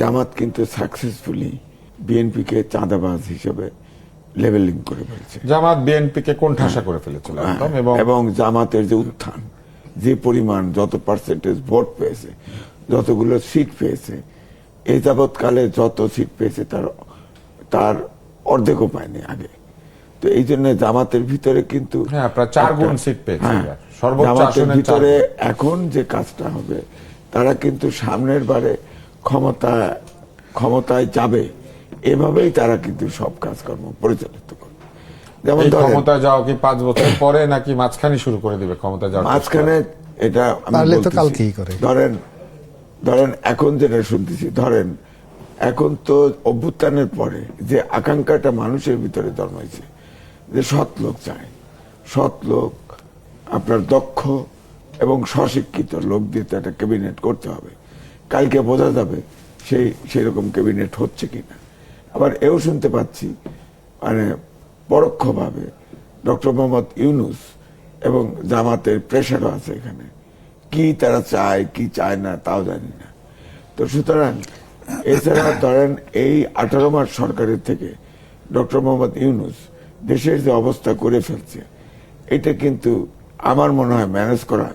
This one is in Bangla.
জামাত কিন্তু সাকসেসফুলি বিএনপিকে চাঁদাবাজ হিসেবে লেভেলিং করে ফেলছে। জামাত বিএনপিকে কোণঠাসা করে ফেলেছিল একদম। এবং জামাতের যে উত্থান, যে পরিমাণ, যত পার্সেন্টেজ ভোট পেয়েছে, যতগুলো সিট পেয়েছে, এই যাবৎকালে যত সিট পেয়েছে তার অর্ধেকও পায়নি আগে। তো এই জন্য জামাতের ভিতরে কিন্তু প্রায় 4 গুণ সিট পেয়েছে সর্বোচ্চ জামাতের আসনের ভিতরে এখন যে কাজটা হবে, তারা কিন্তু সামনের বারে ক্ষমতায় যাবে, এভাবেই তারা কিন্তু সব কাজকর্ম পরিচালিত করবে। যেমন ক্ষমতায় যাওয়া কি 5 বছর পরে নাকি মাঝখানে শুরু করে দিবে ক্ষমতায় যাওয়া? মাঝখানে, এটা ধরেন এখন যেটা শুনতেছি, ধরেন এখন তো অভ্যুত্থানের পরে যে আকাঙ্ক্ষাটা মানুষের ভিতরে জন্মাইছে যে সৎ লোক চায়, সৎ লোক, আপনার দক্ষ এবং স্বশিক্ষিত লোক দিয়ে একটা ক্যাবিনেট করতে হবে। কালকে বোঝা যাবে সেরকম ক্যাবিনেট হচ্ছে কিনা। আবার এও শুনতে পাচ্ছি, মানে পরোক্ষভাবে ডক্টর মোহাম্মদ ইউনূস এবং জামাতের প্রেশারও আছে এখানে, কি তারা চায় কি চায় না তাও জানি না। তো সুতরাং এছাড়া ধরেন এই 18 মাস সরকারের থেকে ডক্টর মোহাম্মদ ইউনূস দেশের যে অবস্থা করে ফেলছে, এটা কিন্তু আমার মনে হয় ম্যানেজ করা